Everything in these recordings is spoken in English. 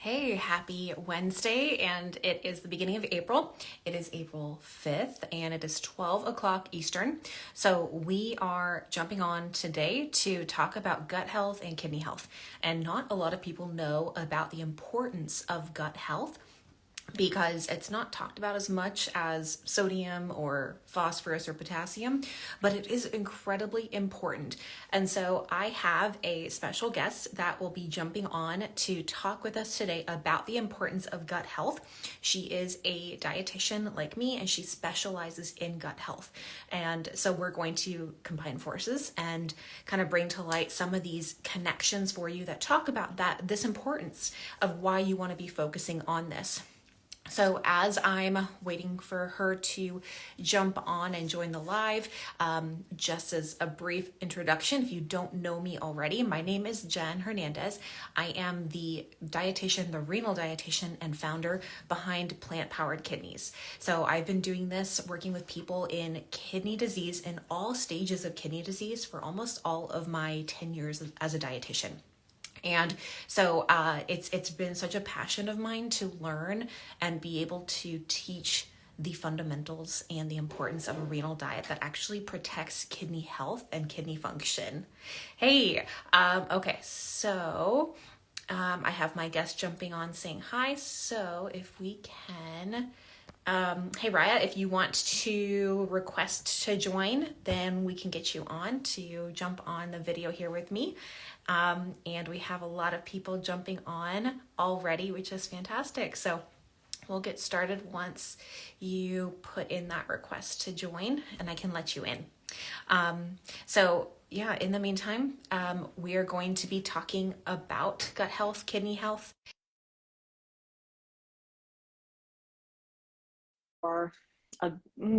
Hey, happy Wednesday, and it is the beginning of April. It is April 5th, and it is 12 o'clock Eastern. So, we are jumping on today to talk about gut health and kidney health. And not a lot of people know about the importance of gut health because it's not talked about as much as sodium or phosphorus or potassium, but it is incredibly important. And so I have a special guest that will be jumping on to talk with us today about the importance of gut health. She is a dietitian like me, and she specializes in gut health. And so we're going to combine forces and kind of bring to light some of these connections for you that talk about this importance of why you want to be focusing on this. So as I'm waiting for her to jump on and join the live, just as a brief introduction, if you don't know me already, my name is Jen Hernandez. I am the dietitian, the renal dietitian and founder behind Plant Powered Kidneys. So I've been doing this, working with people in kidney disease in all stages of kidney disease for almost all of my 10 years as a dietitian. And so it's been such a passion of mine to learn and be able to teach the fundamentals and the importance of a renal diet that actually protects kidney health and kidney function. Hey, okay, so I have my guest jumping on saying hi. So if we can, hey Rhya, if you want to request to join, then we can get you on to jump on the video here with me. And we have a lot of people jumping on already, which is fantastic. So we'll get started once you put in that request to join, and I can let you in. So yeah, in the meantime, we are going to be talking about gut health, kidney health. For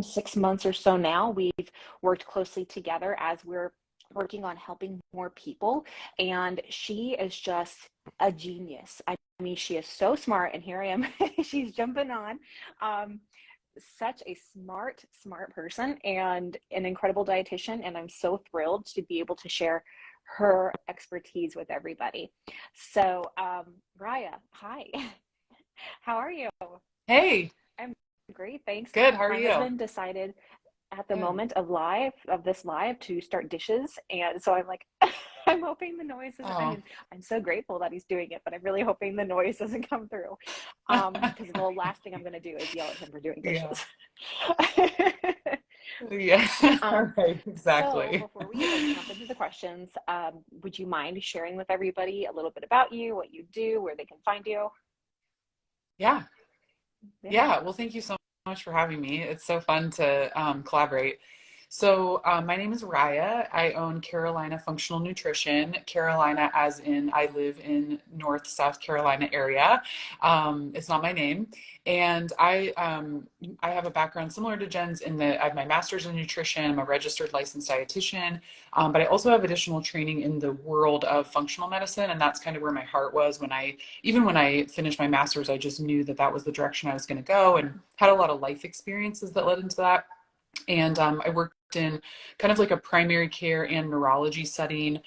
6 months or so now, we've worked closely together as we're working on helping more people, and she is just a genius. I mean, she is so smart, and here I am. She's jumping on. Such a smart person and an incredible dietitian, and I'm so thrilled to be able to share her expertise with everybody. So, Rhya, hi. How are you? Hey, I'm great, thanks. good. How are My you? husband decided at the Good. moment of this live to start dishes, and so I'm like, I'm hoping the noise isn't. I Oh. mean, I'm so grateful that he's doing it, but I'm really hoping the noise doesn't come through, because the last thing I'm going to do is yell at him for doing Yeah. dishes. Yeah. um, Right. so Exactly. before we like jump into the questions, would you mind sharing with everybody a little bit about you, what you do, where they can find you? Yeah. Yeah. Yeah. Well, thank you so much for having me. It's so fun to collaborate. So, my name is Rhya. I own Carolina Functional Nutrition. Carolina, as in I live in North South Carolina area. It's not my name, and I have a background similar to Jen's in that I have my master's in nutrition. I'm a registered licensed dietitian, but I also have additional training in the world of functional medicine, and that's kind of where my heart was even when I finished my master's. I just knew that that was the direction I was going to go, and had a lot of life experiences that led into that. And I worked in kind of like a primary care and neurology setting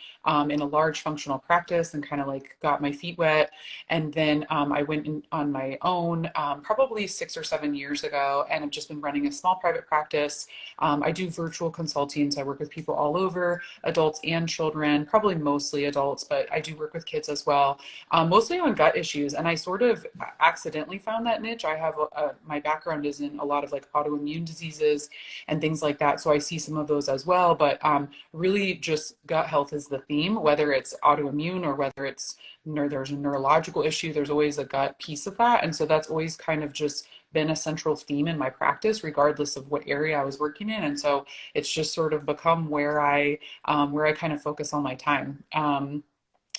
in a large functional practice, and kind of like got my feet wet. And then I went in on my own probably 6 or 7 years ago, and I've just been running a small private practice. I do virtual consulting, so I work with people all over, adults and children, probably mostly adults, but I do work with kids as well, mostly on gut issues. And I sort of accidentally found that niche. My background is in a lot of like autoimmune diseases and things like that. So I see some of those as well, but really just gut health is the theme, whether it's autoimmune or whether there's a neurological issue, there's always a gut piece of that. And so that's always kind of just been a central theme in my practice, regardless of what area I was working in. And so it's just sort of become where I kind of focus all my time.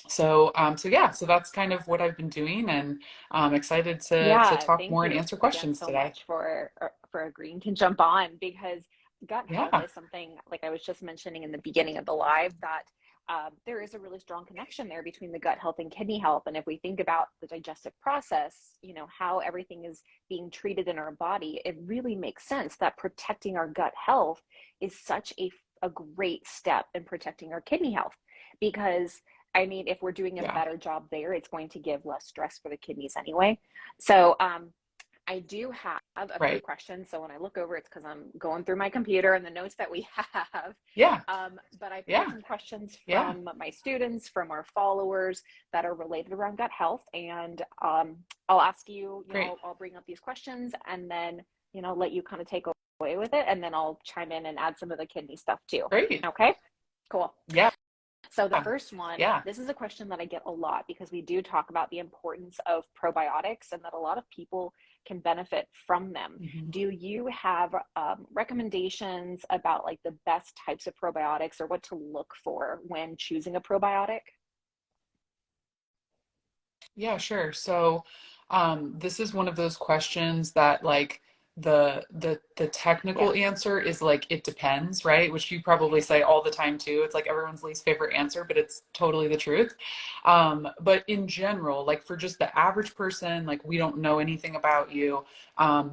So yeah, so that's kind of what I've been doing, and I'm excited to Yeah, talk thank more and you answer again questions so today. much for agreeing to jump on, because gut health Yeah. is something, like I was just mentioning in the beginning of the live, that there is a really strong connection there between the gut health and kidney health. And if we think about the digestive process, how everything is being treated in our body, it really makes sense that protecting our gut health is such a great step in protecting our kidney health, because I mean, if we're doing a Yeah. better job there, it's going to give less stress for the kidneys anyway. So I do have a few Right. questions. So when I look over, it's because I'm going through my computer and the notes that we have. Yeah. But I pulled Yeah. some questions Yeah. from my students, from our followers that are related around gut health. And I'll ask you, Great. I'll bring up these questions and then, let you kind of take away with it. And then I'll chime in and add some of the kidney stuff too. Great. Okay, cool. Yeah. So the first one, Yeah. this is a question that I get a lot because we do talk about the importance of probiotics and that a lot of people can benefit from them. Mm-hmm. Do you have recommendations about like the best types of probiotics or what to look for when choosing a probiotic? Yeah, sure. So, this is one of those questions that like the Yeah. technical answer is like it depends, right? Which you probably say all the time too. It's like everyone's least favorite answer, but it's totally the truth. But in general, like for just the average person, like we don't know anything about you.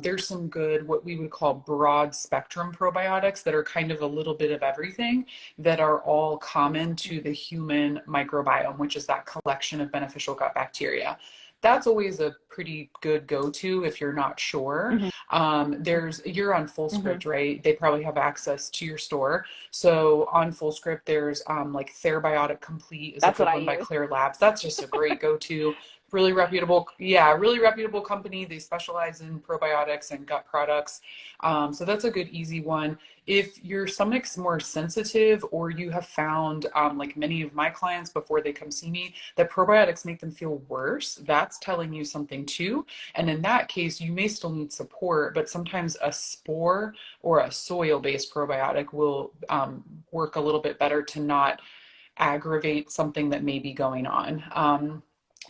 There's some good, what we would call broad spectrum probiotics that are kind of a little bit of everything that are all common to the human microbiome, which is that collection of beneficial gut bacteria. That's always a pretty good go-to if you're not sure. Mm-hmm. You're on Mm-hmm. FullScript, right? They probably have access to your store. So on FullScript, there's like Therabiotic Complete is a That's what good I one by use. Clear Labs. That's just a great go-to. Really reputable, yeah, really reputable company. They specialize in probiotics and gut products. So that's a good, easy one. If your stomach's more sensitive or you have found, like many of my clients before they come see me, that probiotics make them feel worse, that's telling you something too. And in that case, you may still need support, but sometimes a spore or a soil-based probiotic will work a little bit better to not aggravate something that may be going on.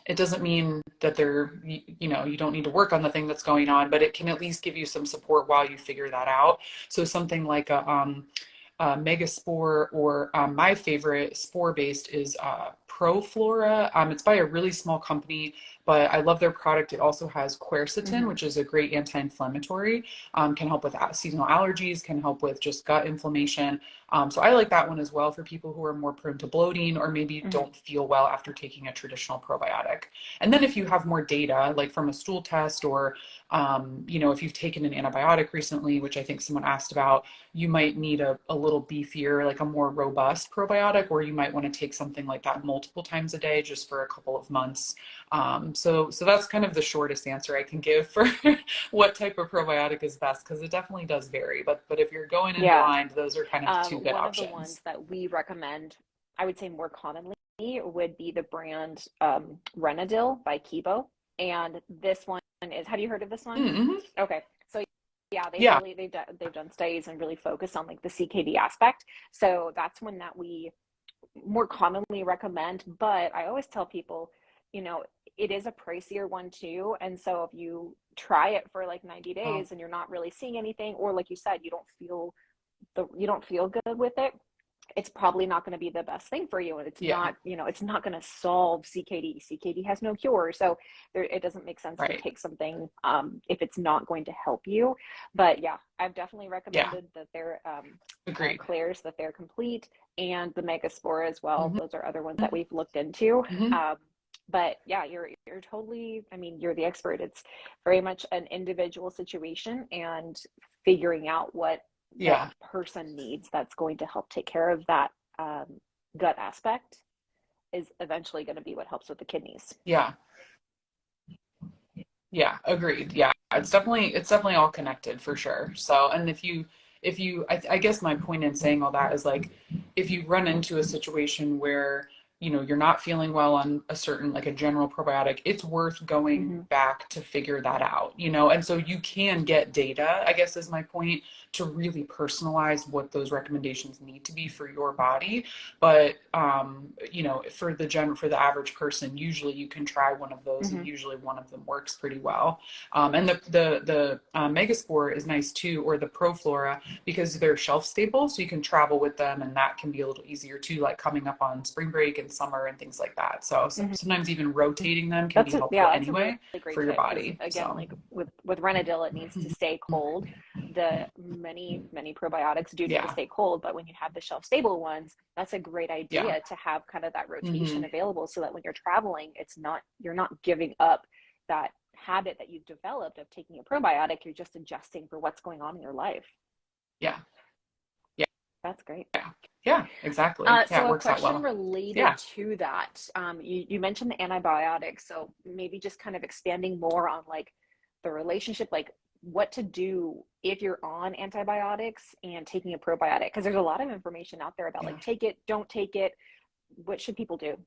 It doesn't mean that you don't need to work on the thing that's going on, but it can at least give you some support while you figure that out. So something like a megaspore, or my favorite spore based is Proflora. It's by a really small company, but I love their product. It also has quercetin, Mm-hmm. which is a great anti-inflammatory, can help with seasonal allergies, can help with just gut inflammation. So I like that one as well for people who are more prone to bloating or maybe Mm-hmm. don't feel well after taking a traditional probiotic. And then if you have more data, like from a stool test, or if you've taken an antibiotic recently, which I think someone asked about, you might need a little beefier, like a more robust probiotic, or you might want to take something like that multiple times a day just for a couple of months. So that's kind of the shortest answer I can give for what type of probiotic is best, because it definitely does vary. But if you're going in Yeah. blind, those are kind of two good One of the ones options. that we recommend, I would say more commonly, would be the brand Renadil by Kibo. And this one is, have you heard of this one? Mm-hmm. Okay. So yeah, Yeah. they've done studies and really focused on like the CKD aspect. So that's one that we more commonly recommend. But I always tell people, you know, it is a pricier one too. And so if you try it for like 90 Oh, days and you're not really seeing anything, or like you said, you don't feel good with it, it's probably not going to be the best thing for you. And it's yeah. not, it's not going to solve CKD. CKD has no cure. So it doesn't make sense to Right. take something if it's not going to help you. But yeah, I've definitely Yeah. recommended that they're Agreed. Claire's, that they're complete, and the Megaspore as well. Mm-hmm. Those are other ones that we've looked into. Mm-hmm. But yeah, you're totally, I mean, you're the expert. It's very much an individual situation and figuring out what the Yeah. person needs that's going to help take care of that gut aspect is eventually going to be what helps with the kidneys. Yeah. Yeah, agreed. Yeah, it's definitely all connected for sure. So, and I guess my point in saying all that is like, if you run into a situation where, you're not feeling well on a certain, like a general probiotic, it's worth going Mm-hmm. back to figure that out, and so you can get data, I guess is my point, to really personalize what those recommendations need to be for your body. But, for the average person, usually you can try one of those, Mm-hmm. and usually one of them works pretty well. And the Megaspore is nice too, or the Proflora, because they're shelf stable, so you can travel with them, and that can be a little easier too, like coming up on spring break and summer and things like that. So Mhm. sometimes even rotating them can be helpful That's a really anyway great for your tip because body. again, So like with Renadil, it needs to stay cold. The many probiotics do need to yeah, stay cold, but when you have the shelf stable ones, that's a great yeah. idea to have kind of that rotation Hmm. available so that when you're traveling, you're not giving up that habit that you've developed of taking a probiotic. You're just adjusting for what's going on in your life. Yeah, yeah, That's great. yeah, yeah, exactly. Yeah, So it a works out question well. related Yeah. to that, you mentioned the antibiotics, so maybe just kind of expanding more on like the relationship, like what to do if you're on antibiotics and taking a probiotic, because there's a lot of information out there about Yeah. like take it, don't take it. What should people do?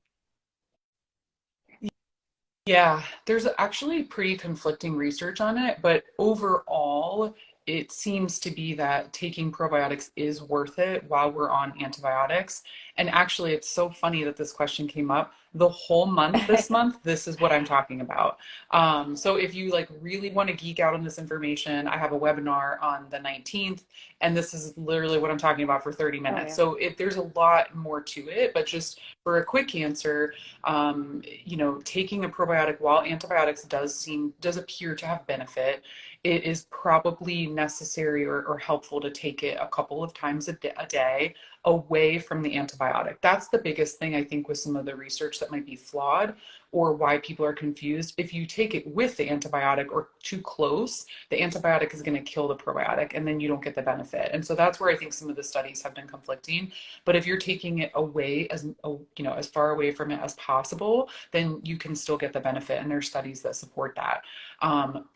Yeah, there's actually pretty conflicting research on it, but overall, it seems to be that taking probiotics is worth it while we're on antibiotics. And actually, it's so funny that this question came up. The whole month this month, this is what I'm talking about. So if you like really want to geek out on this information, I have a webinar on the 19th, and this is literally what I'm talking about for 30 Oh minutes. yeah. So there's a lot more to it, but just for a quick answer, taking a probiotic while antibiotics does appear to have benefit, it is probably necessary or helpful to take it a couple of times a day away from the antibiotic. That's the biggest thing I think with some of the research that might be flawed or why people are confused. If you take it with the antibiotic or too close, the antibiotic is going to kill the probiotic and then you don't get the benefit. And so that's where I think some of the studies have been conflicting. But if you're taking it away as far away from it as possible, then you can still get the benefit. And there's studies that support that.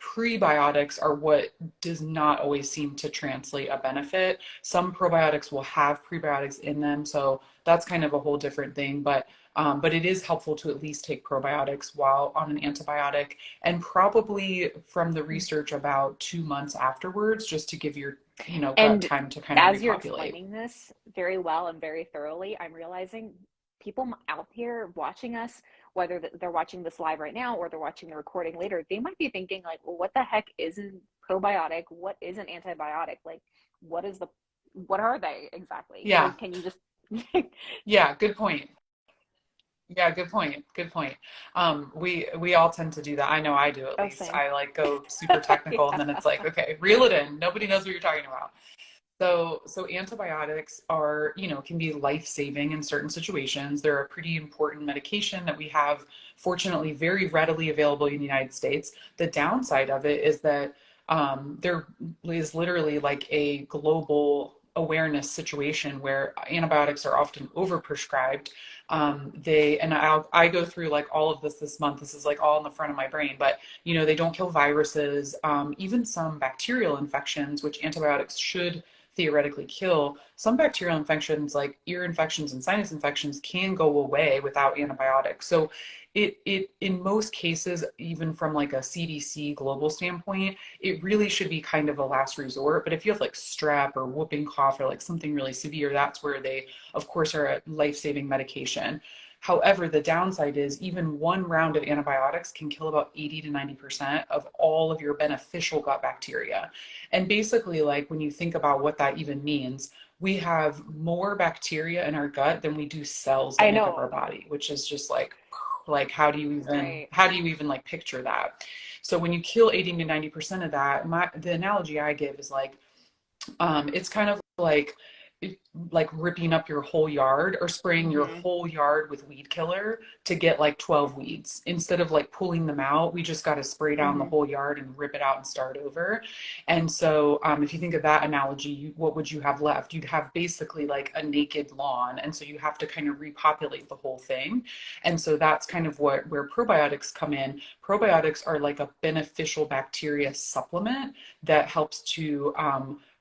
Prebiotics are what does not always seem to translate a benefit. Some probiotics will have prebiotics in them, so that's kind of a whole different thing. But it is helpful to at least take probiotics while on an antibiotic, and probably from the research about 2 months afterwards, just to give your gut And time to kind of as you're repopulate. explaining this very well and very thoroughly, I'm realizing people out here watching us, whether they're watching this live right now or they're watching the recording later, they might be thinking like, well, what the heck is a probiotic? What is an antibiotic? Like, what are they exactly? So Yeah, can you just yeah, good point. Yeah, good point. Good point. We all tend to do that. I know I do at oh least. same. I like go super technical and then Yeah. it's like, okay, reel it in. Nobody knows what you're talking about. So antibiotics are, can be life-saving in certain situations. They're a pretty important medication that we have, fortunately, very readily available in the United States. The downside of it is that there is literally like a global awareness situation where antibiotics are often overprescribed. I go through like all of this month. This is like all in the front of my brain, but they don't kill viruses, even some bacterial infections, which antibiotics should theoretically kill. Some bacterial infections like ear infections and sinus infections can go away without antibiotics. So it in most cases, even from like a CDC global standpoint, it really should be kind of a last resort. But if you have like strep or whooping cough or like something really severe, that's where they of course are a life-saving medication. However, the downside is even one round of antibiotics can kill about 80 to 90% of all of your beneficial gut bacteria. And basically, like when you think about what that even means, we have more bacteria in our gut than we do cells that I make up our know, body, which is just like right. how do you even like picture that? So when you kill 80 to 90% of that, the analogy I give is like it's kind of like ripping up your whole yard or spraying your Hmm. whole yard with weed killer to get like 12 weeds. Instead of like pulling them out, we just got to spray down the Hmm. whole yard and rip it out and start over. And so if you think of that analogy, what would you have left? You'd have basically like a naked lawn. And so you have to kind of repopulate the whole thing. And so that's kind of where probiotics come in. Probiotics are like a beneficial bacteria supplement that helps to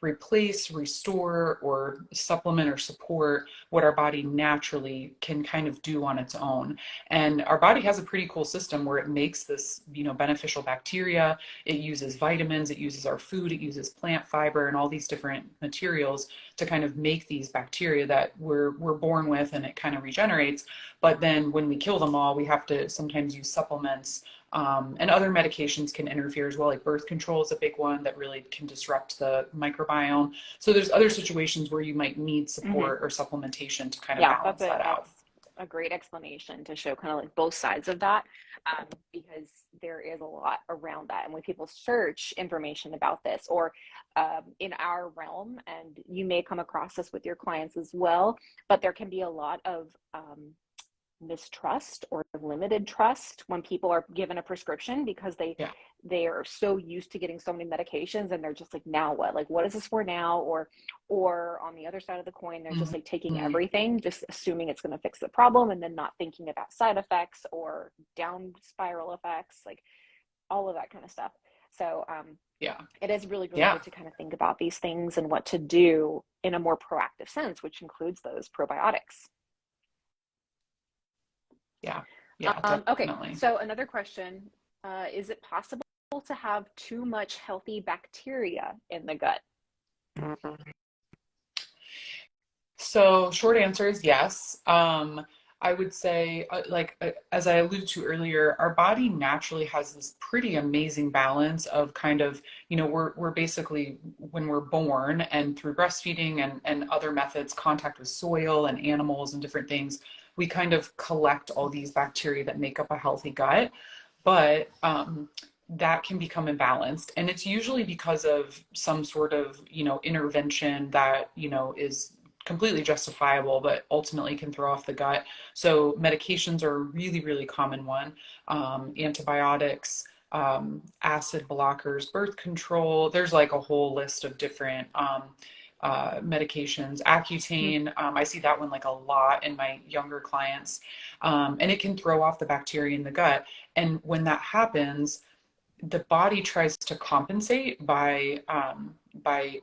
replace, restore, or supplement or support what our body naturally can kind of do on its own. And our body has a pretty cool system where it makes this, beneficial bacteria. It uses vitamins, it uses our food, it uses plant fiber and all these different materials to kind of make these bacteria that we're born with, and it kind of regenerates. But then when we kill them all, we have to sometimes use supplements, and other medications can interfere as well, like birth control is a big one that really can disrupt the microbiome. So there's other situations where you might need Hmm. support or supplementation to kind of Yeah, balance that that's out. a great explanation to show kind of like both sides of that, because there is a lot around that. And when people search information about this, or in our realm, and you may come across this with your clients as well, but there can be a lot of mistrust or limited trust when people are given a prescription, because Yeah. they are so used to getting so many medications, and they're just like, now what? Like, what is this for now? Or on the other side of the coin, they're just like taking Mhm. everything, just assuming it's going to fix the problem, and then not thinking about side effects or down spiral effects, like all of that kind of stuff. So Yeah. it is really, really Yeah. good to kind of think about these things and what to do in a more proactive sense, which includes those probiotics. Yeah. Yeah, Okay, definitely. so another question, is it possible to have too much healthy bacteria in the gut? So, short answer is yes. I would say, as I alluded to earlier, our body naturally has this pretty amazing balance of kind of, we're basically, when we're born and through breastfeeding and other methods, contact with soil and animals and different things, we kind of collect all these bacteria that make up a healthy gut. But that can become imbalanced. And it's usually because of some sort of, intervention that, is completely justifiable, but ultimately can throw off the gut. So medications are a really, really common one. Antibiotics, acid blockers, birth control. There's like a whole list of different medications. Accutane, I see that one like a lot in my younger clients. And it can throw off the bacteria in the gut. And when that happens, the body tries to compensate by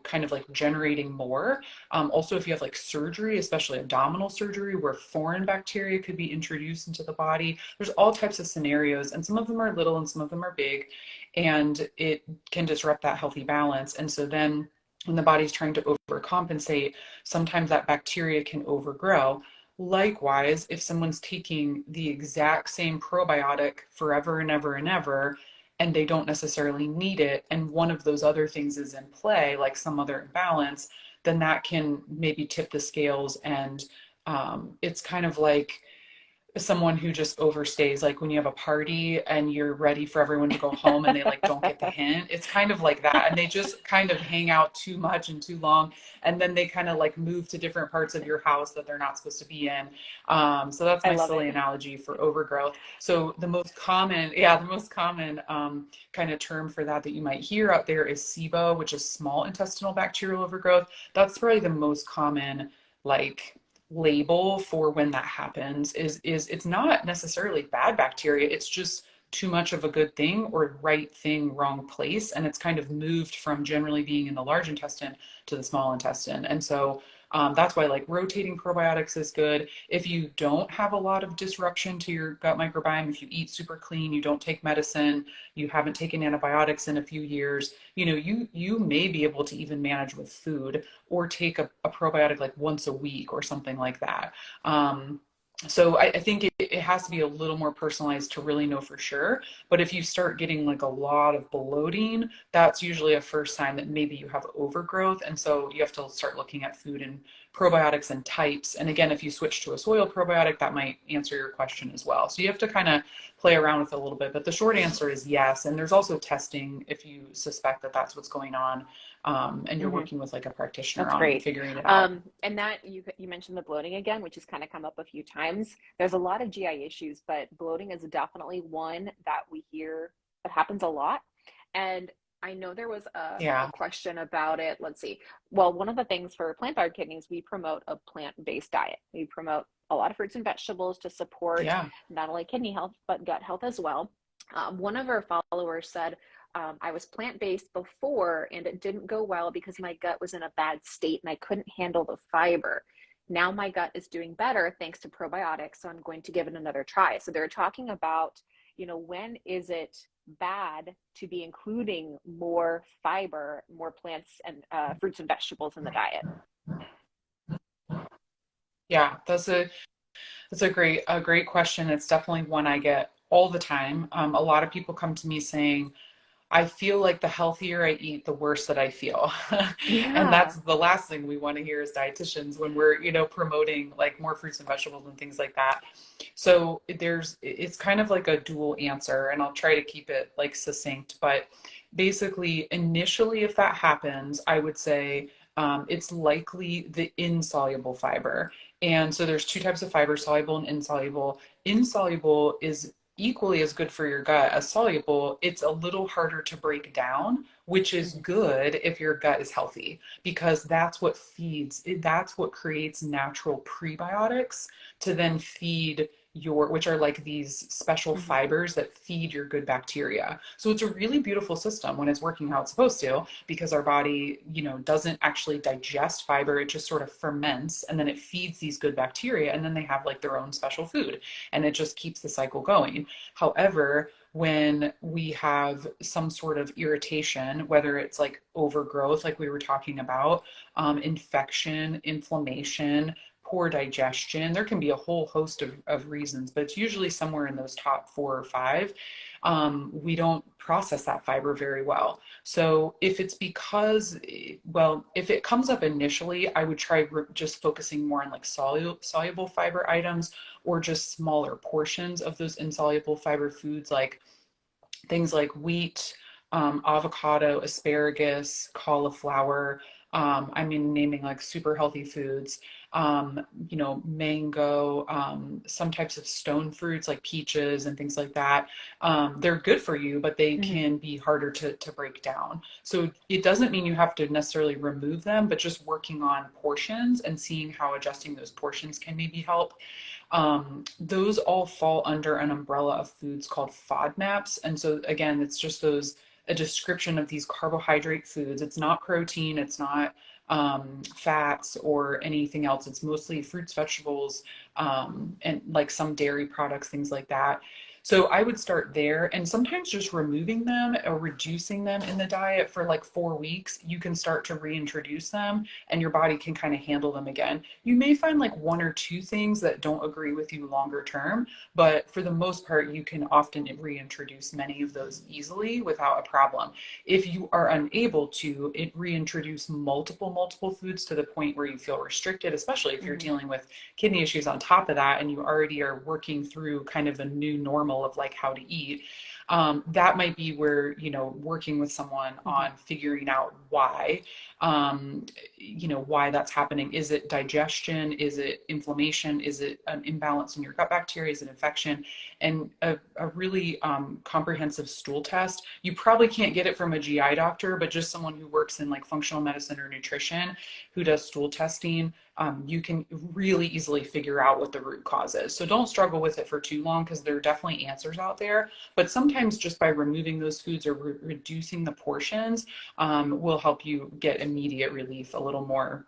kind of like generating more. Also, if you have like surgery, especially abdominal surgery, where foreign bacteria could be introduced into the body, there's all types of scenarios, and some of them are little and some of them are big, and it can disrupt that healthy balance. And so then when the body's trying to overcompensate, sometimes that bacteria can overgrow. Likewise, if someone's taking the exact same probiotic forever and ever and ever, and they don't necessarily need it, and one of those other things is in play, like some other imbalance, then that can maybe tip the scales. And it's kind of like someone who just overstays, like when you have a party and you're ready for everyone to go home and they like don't get the hint. It's kind of like that, and they just kind of hang out too much and too long, and then they kind of like move to different parts of your house that they're not supposed to be in. So that's I my love silly it. analogy for overgrowth. So the most common kind of term for that you might hear out there is SIBO, which is small intestinal bacterial overgrowth. That's probably the most common, like, label for when that happens. Is it's not necessarily bad bacteria, it's just too much of a good thing, or right thing, wrong place, and it's kind of moved from generally being in the large intestine to the small intestine. And so that's why like rotating probiotics is good. If you don't have a lot of disruption to your gut microbiome, if you eat super clean, you don't take medicine, you haven't taken antibiotics in a few years, you may be able to even manage with food, or take a probiotic like once a week or something like that. So I think it has to be a little more personalized to really know for sure. But if you start getting like a lot of bloating, that's usually a first sign that maybe you have overgrowth. And so you have to start looking at food and probiotics and types. And again, if you switch to a soil probiotic, that might answer your question as well. So you have to kind of play around with it a little bit. But the short answer is yes. And there's also testing if you suspect that that's what's going on, and you're Hmm. working with like a practitioner That's on great. figuring it out. And that you mentioned the bloating again, which has kind of come up a few times. There's a lot of GI issues, but bloating is definitely one that we hear that happens a lot. And I know there was a Yeah. question about it. Let's see. Well, one of the things for plant-powered kidneys, we promote a plant-based diet. We promote a lot of fruits and vegetables to support Yeah. not only kidney health, but gut health as well. One of our followers said, I was plant based before and it didn't go well because my gut was in a bad state and I couldn't handle the fiber. Now my gut is doing better thanks to probiotics, so I'm going to give it another try. So they're talking about, when is it bad to be including more fiber, more plants and fruits and vegetables in the diet? Yeah. That's a great question. It's definitely one I get all the time. A lot of people come to me saying, I feel like the healthier I eat, the worse that I feel. And that's Yeah. the last thing we want to hear as dietitians when we're, promoting like more fruits and vegetables and things like that. So it's kind of like a dual answer, and I'll try to keep it like succinct. But basically, initially, if that happens, I would say it's likely the insoluble fiber. And so there's two types of fiber, soluble and insoluble. Insoluble is equally as good for your gut as soluble. It's a little harder to break down, which is Mhm. good if your gut is healthy, because that's what creates natural prebiotics to then feed which are like these special Mhm. fibers that feed your good bacteria. So it's a really beautiful system when it's working how it's supposed to, because our body, doesn't actually digest fiber. It just sort of ferments, and then it feeds these good bacteria, and then they have like their own special food, and it just keeps the cycle going. However, when we have some sort of irritation, whether it's like overgrowth, like we were talking about, infection, inflammation, poor digestion, there can be a whole host of reasons, but it's usually somewhere in those top 4 or 5. We don't process that fiber very well. So if it's because, well, if it comes up initially, I would try just focusing more on like soluble fiber items, or just smaller portions of those insoluble fiber foods, like things like wheat, avocado, asparagus, cauliflower. I mean, naming like super healthy foods, mango, some types of stone fruits like peaches and things like that. They're good for you, but they Mhm. can be harder to break down. So it doesn't mean you have to necessarily remove them, but just working on portions and seeing how adjusting those portions can maybe help. Those all fall under an umbrella of foods called FODMAPs. And so again, it's just a description of these carbohydrate foods. It's not protein, it's not fats or anything else. It's mostly fruits, vegetables, and like some dairy products, things like that. So I would start there, and sometimes just removing them or reducing them in the diet for like 4 weeks, you can start to reintroduce them, and your body can kind of handle them again. You may find like 1 or 2 things that don't agree with you longer term, but for the most part, you can often reintroduce many of those easily without a problem. If you are unable to reintroduce multiple foods to the point where you feel restricted, especially if you're Mhm. dealing with kidney issues on top of that, and you already are working through kind of a new normal of like how to eat, that might be where, working with someone Mhm. on figuring out why, why that's happening. Is it digestion? Is it inflammation? Is it an imbalance in your gut bacteria? Is it infection? And a really comprehensive stool test. You probably can't get it from a GI doctor, but just someone who works in like functional medicine or nutrition who does stool testing, you can really easily figure out what the root cause is. So don't struggle with it for too long, because there are definitely answers out there. But sometimes just by removing those foods or reducing the portions, will help you get immediate relief a little more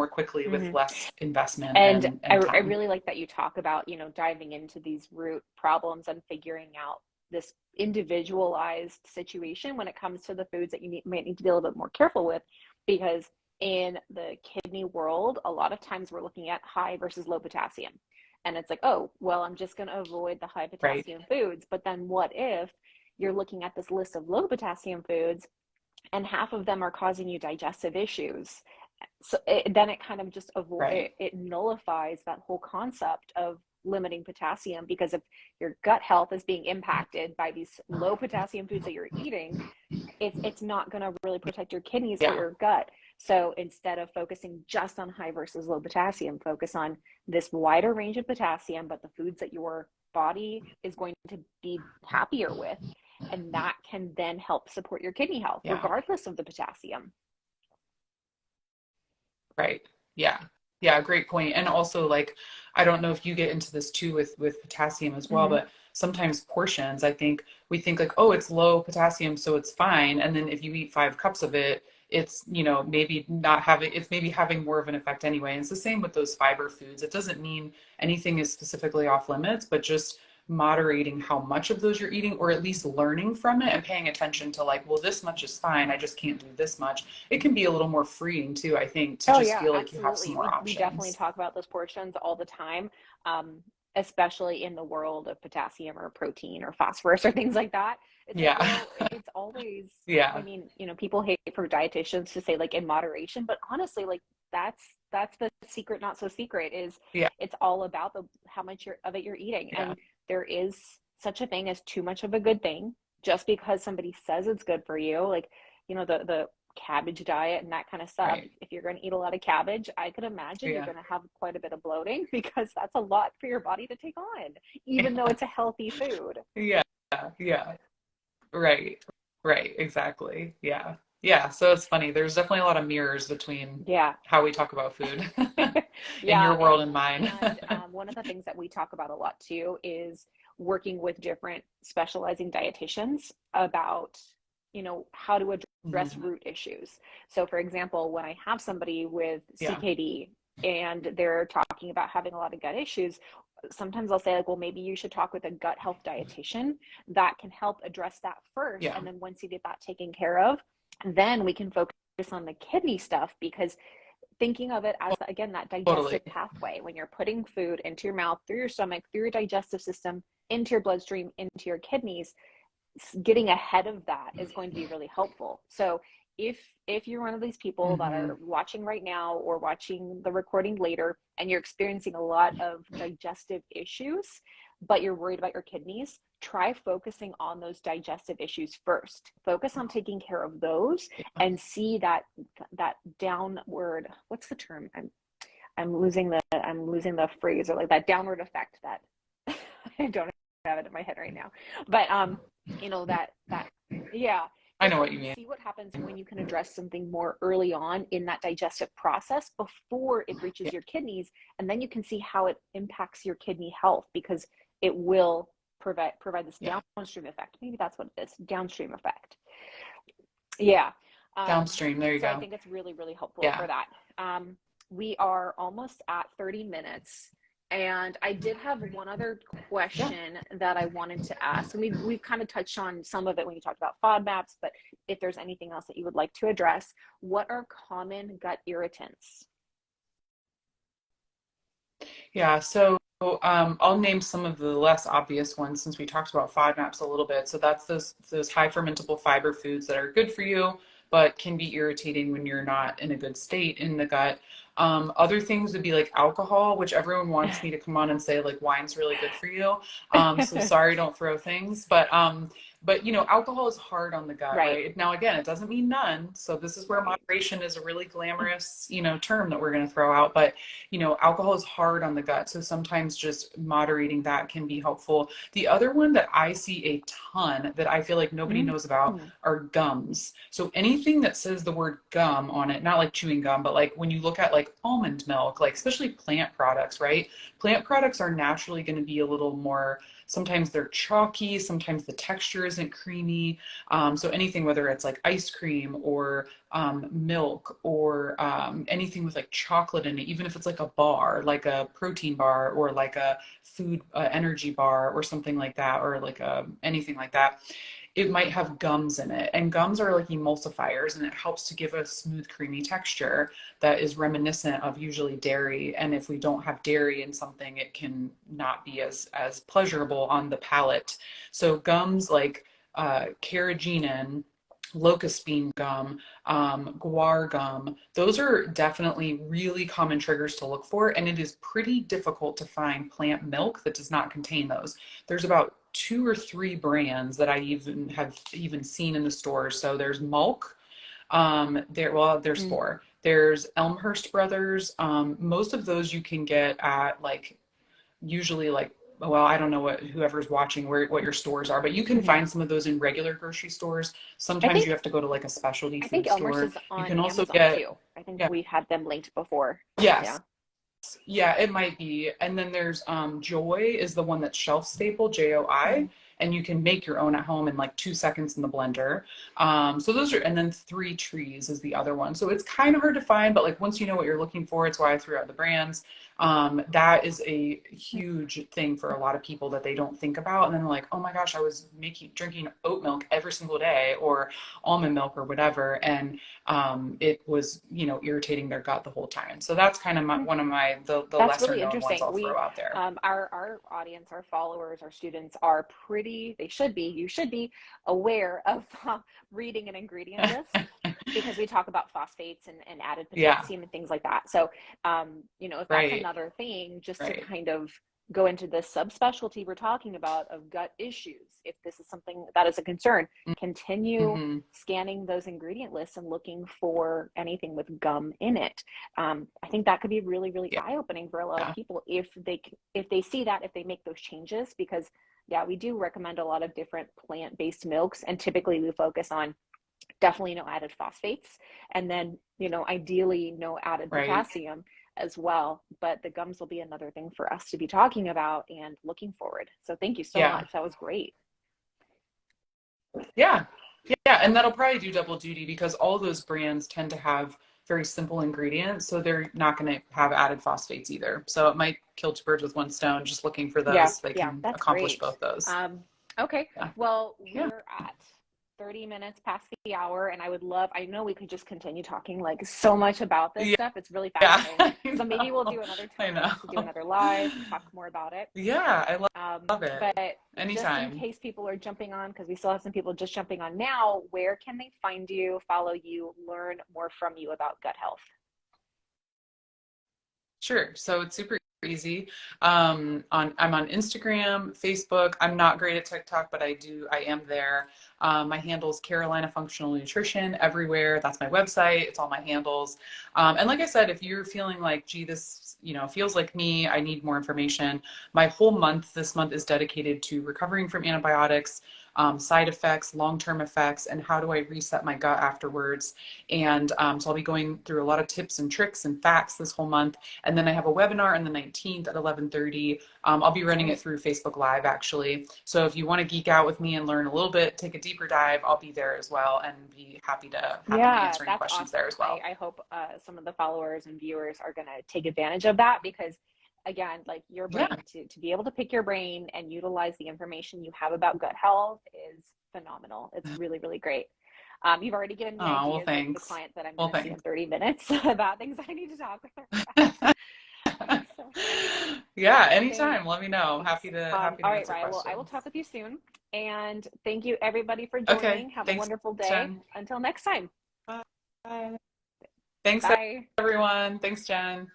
quickly with Mhm. less investment And and I time. really like that you talk about, diving into these root problems and figuring out this individualized situation when it comes to the foods that might need to be a little bit more careful with, because in the kidney world, a lot of times we're looking at high versus low potassium. And it's like, oh, well, I'm just going to avoid the high Right, potassium foods. But then what if you're looking at this list of low potassium foods and half of them are causing you digestive issues? So then it kind of just right. it nullifies that whole concept of limiting potassium, because if your gut health is being impacted by these low potassium foods that you're eating, it's not going to really protect your kidneys or Yeah, your gut. So instead of focusing just on high versus low potassium, focus on this wider range of potassium, but the foods that your body is going to be happier with, and that can then help support your kidney health yeah. regardless of the potassium. Right. Yeah. Yeah, great point. And also, like, I don't know if you get into this too with potassium as well, Mm-hmm. but sometimes portions, I think we think like, oh, it's low potassium, so it's fine. And then if you eat 5 cups of it, it's, maybe not having, it's maybe having more of an effect anyway. And it's the same with those fiber foods. It doesn't mean anything is specifically off limits, but just moderating how much of those you're eating, or at least learning from it and paying attention to like, well, this much is fine. I just can't do this much. It can be a little more freeing too, I think, to Oh just yeah, feel like you have some absolutely. more We definitely options. talk about those portions all the time. Um, especially in the world of potassium or protein or phosphorus or things like that. It's like, Yeah. well, it's always, I Yeah. mean, people hate for dietitians to say like in moderation, but honestly, like that's the secret, not so secret, is Yeah. it's all about the how much of it you're eating. Yeah. And there is such a thing as too much of a good thing. Just because somebody says it's good for you, like, the cabbage diet and that kind of stuff. Right. If you're going to eat a lot of cabbage, I could imagine you're Yeah. going to have quite a bit of bloating because that's a lot for your body to take on, even though it's a healthy food. Yeah. Yeah. Right. Right. Exactly. Yeah. Yeah. So it's funny. There's definitely a lot of mirrors between Yeah. how we talk about food in Yeah. your world and mine. And one of the things that we talk about a lot too is working with different specializing dietitians about, how to address Mhm. root issues. So, for example, when I have somebody with Yeah. CKD and they're talking about having a lot of gut issues, sometimes I'll say, like, well, maybe you should talk with a gut health dietitian that can help address that first. Yeah. And then once you get that taken care of, then we can focus on the kidney stuff, because thinking of it as, again, that Totally. digestive pathway, when you're putting food into your mouth, through your stomach, through your digestive system, into your bloodstream, into your kidneys, getting ahead of that is going to be really helpful. So if you're one of these people that Hmm. are watching right now or watching the recording later and you're experiencing a lot of digestive issues, but you're worried about your kidneys, try focusing on those digestive issues first. Focus on taking care of those and see that downward, what's the term? I'm losing the phrase, or like that downward effect that I don't have it in my head right now. But that yeah, I just know like what you mean. see what happens when you can address something more early on in that digestive process before it reaches Yeah. your kidneys, and then you can see how it impacts your kidney health, because it will provide this Yeah. downstream effect. Maybe that's what it is, downstream effect. Yeah. Um, Downstream. There you so I go. think it's really, really helpful for Yeah. that. We are almost at 30 minutes. And I did have one other Yeah. question that I wanted to ask. And we've kind of touched on some of it when you talked about FODMAPs, but if there's anything else that you would like to address, what are common gut irritants? Yeah. So I'll name some of the less obvious ones since we talked about FODMAPs a little bit. So that's those high fermentable fiber foods that are good for you, but can be irritating when you're not in a good state in the gut. Other things would be like alcohol, which everyone wants me to come on and say like wine's really good for you. So sorry, don't throw things, but alcohol is hard on the gut, Right. right? Now again, it doesn't mean none. So this is where Right. moderation is a really glamorous, term that we're going to throw out, but alcohol is hard on the gut. So sometimes just moderating that can be helpful. The other one that I see a ton that I feel like nobody knows about Mm. are gums. So anything that says the word gum on it, not like chewing gum, but like when you look at like almond milk, like especially plant products, right? Plant products are naturally going to be a little more, sometimes they're chalky, sometimes the texture isn't creamy. So anything, whether it's like ice cream or milk or anything with like chocolate in it, even if it's like a bar, like a protein bar or like a food energy bar or something like that, or like anything like that, it might have gums in it. And gums are like emulsifiers, and it helps to give a smooth, creamy texture that is reminiscent of usually dairy. And if we don't have dairy in something, it can not be as pleasurable on the palate. So gums like carrageenan, locust bean gum, guar gum. Those are definitely really common triggers to look for, and it is pretty difficult to find plant milk that does not contain those. There's about 2 or 3 brands that I have seen in the stores. So there's Mulk. There's Mm. 4. There's Elmhurst Brothers. Most of those you can get at like usually like, well, I don't know whoever's watching what your stores are, but you can Mm-hmm. find some of those in regular grocery stores. I Sometimes you think have to go to like a specialty I think food Elmer's store. is You on can also Amazon get, too. I think yeah, we've had them linked before. yes, Yeah. yeah, it might be. And then there's Joy is the one that's shelf staple, JOI, Mm. and you can make your own at home in like 2 seconds in the blender. So those are, and then Three Trees is the other one. So it's kind of hard to find, but like once you know what you're looking for, it's why I threw out the brands. That is a huge thing for a lot of people that they don't think about. And then they're like, oh my gosh, I was drinking oat milk every single day or almond milk or whatever. And it was, irritating their gut the whole time. So that's kind of one of the That's lesser really known ones interesting. I'll throw out there. Our audience, our followers, our students are you should be aware of reading an ingredient list because we talk about phosphates and added potassium and things like that. So, if that's another thing, just to kind of go into the subspecialty we're talking about of gut issues, if this is something that is a concern, continue scanning those ingredient lists and looking for anything with gum in it. I think that could be really, really eye-opening for a lot of people if they see that, if they make those changes, because we do recommend a lot of different plant-based milks, and typically we focus on definitely no added phosphates, and then ideally no added potassium as well. But the gums will be another thing for us to be talking about and looking forward. So thank you so much. That was great. Yeah, and that'll probably do double duty because all those brands tend to have very simple ingredients, so they're not going to have added phosphates either. So it might kill two birds with one stone. Just looking for those, they can accomplish both those. Okay. Well, we're at 30 minutes past the hour, and I know we could just continue talking like so much about this stuff. It's really fascinating. So maybe we'll do another time to do another live, talk more about it. Yeah, I love it. But anytime. Just in case people are jumping on, because we still have some people just jumping on now, where can they find you, follow you, learn more from you about gut health? Sure. So it's super easy. I'm on Instagram, Facebook. I'm not great at TikTok, but I am there. My handle's Carolina Functional Nutrition everywhere. That's my website. It's all my handles. And like I said, if you're feeling like, gee, this, feels like me, I need more information. My whole month this month is dedicated to recovering from antibiotics, side effects, long-term effects, and how do I reset my gut afterwards. And so I'll be going through a lot of tips and tricks and facts this whole month. And then I have a webinar on the 19th at 11:30. I'll be running it through Facebook Live, actually. So if you want to geek out with me and learn a little bit, take a deeper dive, I'll be there as well and be happy to answer any questions there as well. I hope some of the followers and viewers are going to take advantage of that, because again, like your brain, to be able to pick your brain and utilize the information you have about gut health is phenomenal. It's really, really great. You've already given me ideas of the client that I'm going to see in 30 minutes about things I need to talk with her about. Yeah, anytime. Let me know. Happy to all right, answer Rhya, questions. well, I will talk with you soon. And thank you everybody for joining. Okay, have a wonderful day. Jen. Until next time. Bye. Thanks, Bye. everyone. Thanks, Jen.